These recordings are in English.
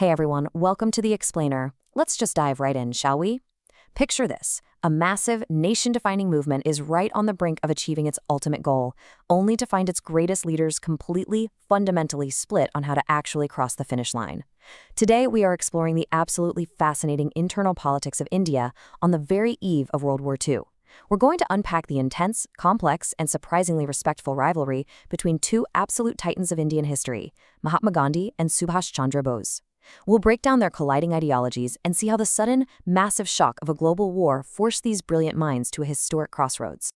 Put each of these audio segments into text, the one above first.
Hey everyone, welcome to The Explainer. Let's just dive right in, shall we? Picture this. A massive, nation-defining movement is right on the brink of achieving its ultimate goal, only to find its greatest leaders completely, fundamentally split on how to actually cross the finish line. Today, we are exploring the absolutely fascinating internal politics of India on the very eve of World War II. We're going to unpack the intense, complex, and surprisingly respectful rivalry between two absolute titans of Indian history, Mahatma Gandhi and Subhas Chandra Bose. We'll break down their colliding ideologies and see how the sudden, massive shock of a global war forced these brilliant minds to a historic crossroads.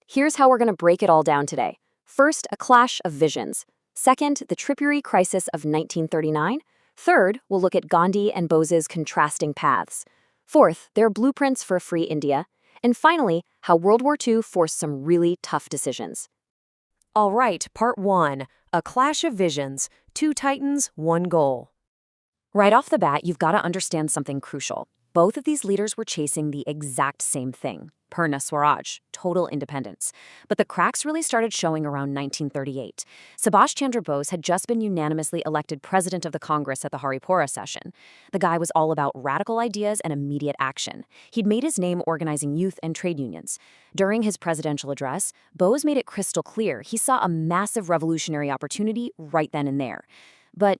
Here's how we're going to break it all down today. First, a clash of visions. Second, the Tripuri crisis of 1939. Third, we'll look at Gandhi and Bose's contrasting paths. Fourth, their blueprints for a free India. And finally, how World War II forced some really tough decisions. All right, part one, a clash of visions, two titans, one goal. Right off the bat, you've got to understand something crucial. Both of these leaders were chasing the exact same thing, Purna Swaraj, total independence. But the cracks really started showing around 1938. Subhas Chandra Bose had just been unanimously elected president of the Congress at the Haripura session. The guy was all about radical ideas and immediate action. He'd made his name organizing youth and trade unions. During his presidential address, Bose made it crystal clear he saw a massive revolutionary opportunity right then and there. But,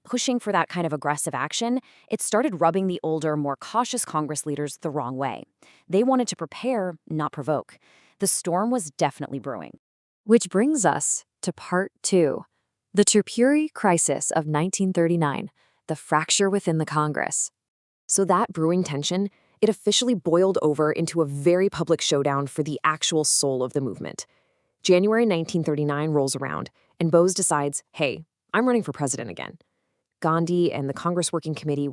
pushing for that kind of aggressive action, it started rubbing the older, more cautious Congress leaders the wrong way. They wanted to prepare, not provoke. The storm was definitely brewing. Which brings us to part two, the Tripuri crisis of 1939, the fracture within the Congress. So that brewing tension, it officially boiled over into a very public showdown for the actual soul of the movement. January 1939 rolls around, and Bose decides, hey, I'm running for president again. Gandhi and the Congress Working Committee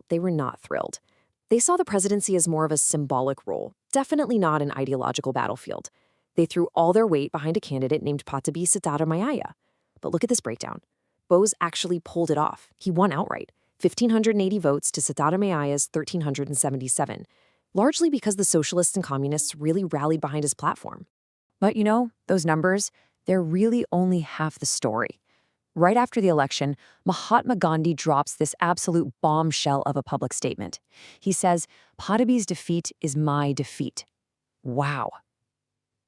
they were not thrilled. They saw the presidency as more of a symbolic role, definitely not an ideological battlefield. They threw all their weight behind a candidate named Patabi Sitaramayaya. But look at this breakdown. Bose actually pulled it off. He won outright, 1,580 votes to Sitaramaia's 1,377, largely because the socialists and communists really rallied behind his platform. But those numbers, they're really only half the story. Right after the election, Mahatma Gandhi drops this absolute bombshell of a public statement. He says, "Patabi's defeat is my defeat." Wow.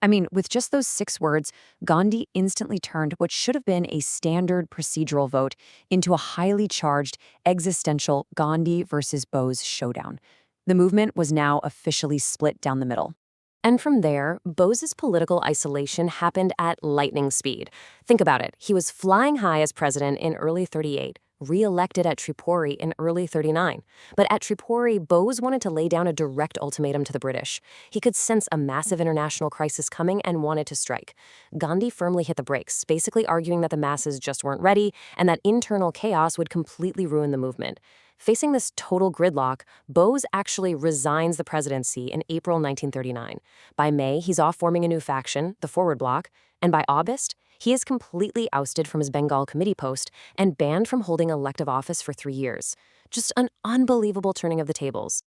I mean, with just those 6 words, Gandhi instantly turned what should have been a standard procedural vote into a highly charged, existential Gandhi versus Bose showdown. The movement was now officially split down the middle. And from there, Bose's political isolation happened at lightning speed. Think about it. He was flying high as president in early 38, re-elected at Tripuri in early 39. But at Tripuri, Bose wanted to lay down a direct ultimatum to the British. He could sense a massive international crisis coming and wanted to strike. Gandhi firmly hit the brakes, basically arguing that the masses just weren't ready and that internal chaos would completely ruin the movement. Facing this total gridlock, Bose actually resigns the presidency in April 1939. By May, he's off forming a new faction, the Forward Bloc, and by August, he is completely ousted from his Bengal committee post and banned from holding elective office for 3 years. Just an unbelievable turning of the tables.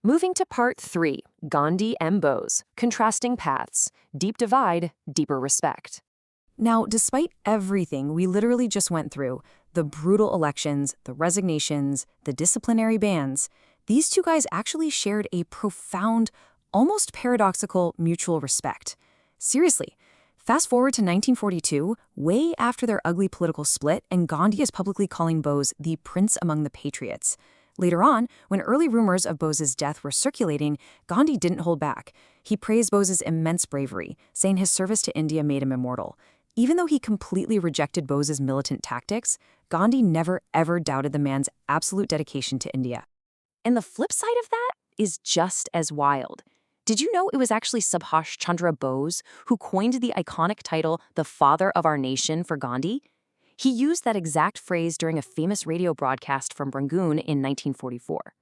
Moving to part 3, Gandhi and Bose, contrasting paths, deep divide, deeper respect. Now, despite everything we literally just went through, the brutal elections, the resignations, the disciplinary bans, these two guys actually shared a profound, almost paradoxical mutual respect. Seriously, fast forward to 1942, way after their ugly political split, and Gandhi is publicly calling Bose the prince among the patriots. Later on, when early rumors of Bose's death were circulating, Gandhi didn't hold back. He praised Bose's immense bravery, saying his service to India made him immortal. Even though he completely rejected Bose's militant tactics, Gandhi never ever doubted the man's absolute dedication to India. And the flip side of that is just as wild. Did you know it was actually Subhas Chandra Bose who coined the iconic title, "the father of our nation" for Gandhi? He used that exact phrase during a famous radio broadcast from Rangoon in 1944.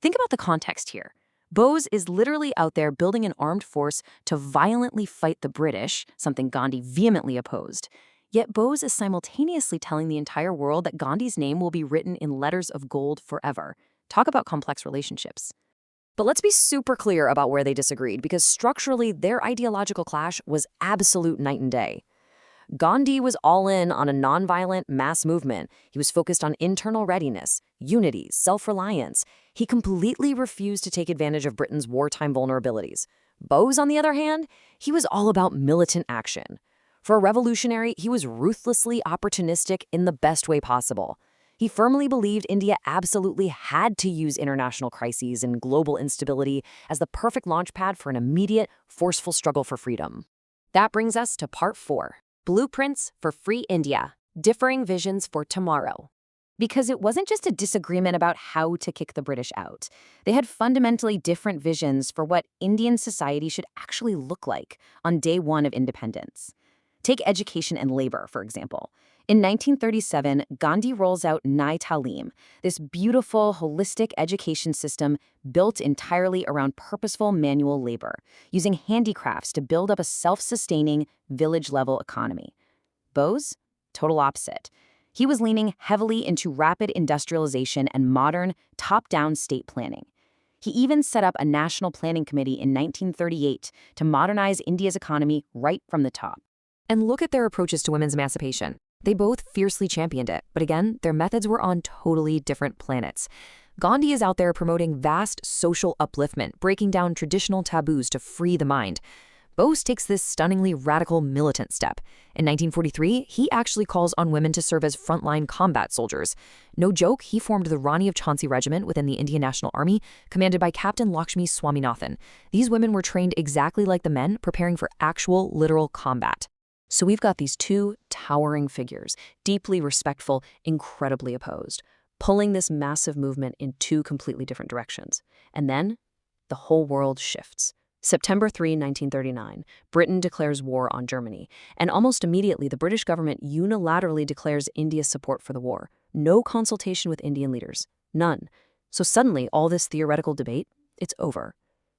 Think about the context here. Bose is literally out there building an armed force to violently fight the British, something Gandhi vehemently opposed. Yet Bose is simultaneously telling the entire world that Gandhi's name will be written in letters of gold forever. Talk about complex relationships. But let's be super clear about where they disagreed, because structurally, their ideological clash was absolute night and day. Gandhi was all in on a nonviolent mass movement. He was focused on internal readiness, unity, self-reliance. He completely refused to take advantage of Britain's wartime vulnerabilities. Bose, on the other hand, he was all about militant action. For a revolutionary, he was ruthlessly opportunistic in the best way possible. He firmly believed India absolutely had to use international crises and global instability as the perfect launchpad for an immediate, forceful struggle for freedom. That brings us to part 4. Blueprints for Free India, Differing Visions for Tomorrow. Because it wasn't just a disagreement about how to kick the British out. They had fundamentally different visions for what Indian society should actually look like on day one of independence. Take education and labor, for example. In 1937, Gandhi rolls out Nai Talim, this beautiful, holistic education system built entirely around purposeful manual labor, using handicrafts to build up a self-sustaining, village-level economy. Bose? Total opposite. He was leaning heavily into rapid industrialization and modern, top-down state planning. He even set up a national planning committee in 1938 to modernize India's economy right from the top. And look at their approaches to women's emancipation. They both fiercely championed it, but again, their methods were on totally different planets. Gandhi is out there promoting vast social upliftment, breaking down traditional taboos to free the mind. Bose takes this stunningly radical militant step. In 1943, he actually calls on women to serve as frontline combat soldiers. No joke, he formed the Rani of Jhansi Regiment within the Indian National Army, commanded by Captain Lakshmi Swaminathan. These women were trained exactly like the men, preparing for actual, literal combat. So we've got these two towering figures, deeply respectful, incredibly opposed, pulling this massive movement in two completely different directions. And then the whole world shifts. September 3, 1939, Britain declares war on Germany, and almost immediately the British government unilaterally declares India's support for the war. No consultation with Indian leaders. None. So suddenly, all this theoretical debate, it's over.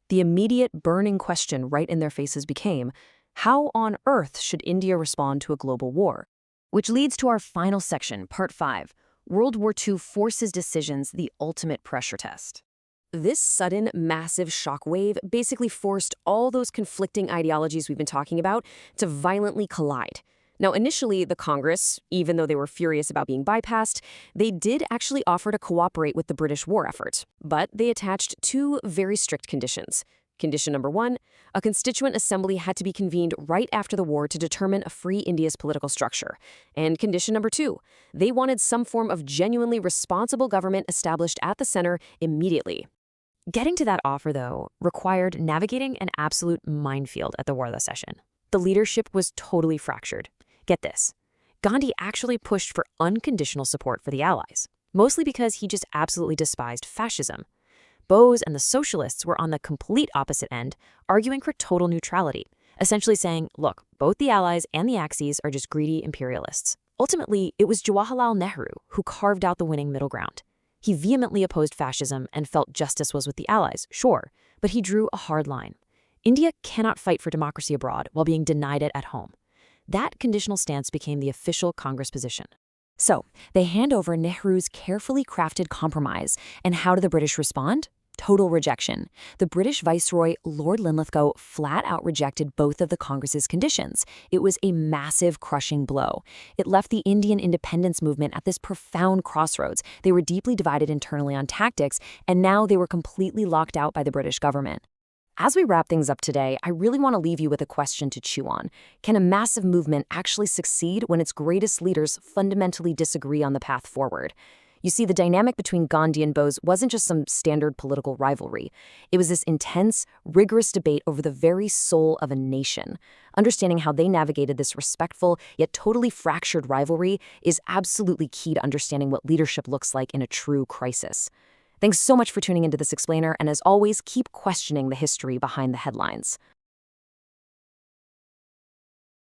The immediate burning question right in their faces became, how on earth should India respond to a global war? Which leads to our final section, Part 5, World War II Forces Decisions, the Ultimate Pressure Test. This sudden, massive shockwave basically forced all those conflicting ideologies we've been talking about to violently collide. Now, initially, the Congress, even though they were furious about being bypassed, they did actually offer to cooperate with the British war effort, but they attached two very strict conditions. Condition number 1, a constituent assembly had to be convened right after the war to determine a free India's political structure. And condition number 2, they wanted some form of genuinely responsible government established at the center immediately. Getting to that offer, though, required navigating an absolute minefield at the Warla session. The leadership was totally fractured. Get this. Gandhi actually pushed for unconditional support for the Allies, mostly because he just absolutely despised fascism. Bose and the socialists were on the complete opposite end, arguing for total neutrality, essentially saying, look, both the Allies and the Axis are just greedy imperialists. Ultimately, it was Jawaharlal Nehru who carved out the winning middle ground. He vehemently opposed fascism and felt justice was with the Allies, sure, but he drew a hard line. India cannot fight for democracy abroad while being denied it at home. That conditional stance became the official Congress position. So, they hand over Nehru's carefully crafted compromise, and how do the British respond? Total rejection. The British Viceroy, Lord Linlithgow, flat out rejected both of the Congress's conditions. It was a massive, crushing blow. It left the Indian independence movement at this profound crossroads. They were deeply divided internally on tactics, and now they were completely locked out by the British government. As we wrap things up today, I really want to leave you with a question to chew on. Can a massive movement actually succeed when its greatest leaders fundamentally disagree on the path forward? You see, the dynamic between Gandhi and Bose wasn't just some standard political rivalry. It was this intense, rigorous debate over the very soul of a nation. Understanding how they navigated this respectful, yet totally fractured rivalry is absolutely key to understanding what leadership looks like in a true crisis. Thanks so much for tuning into this explainer, and as always, keep questioning the history behind the headlines.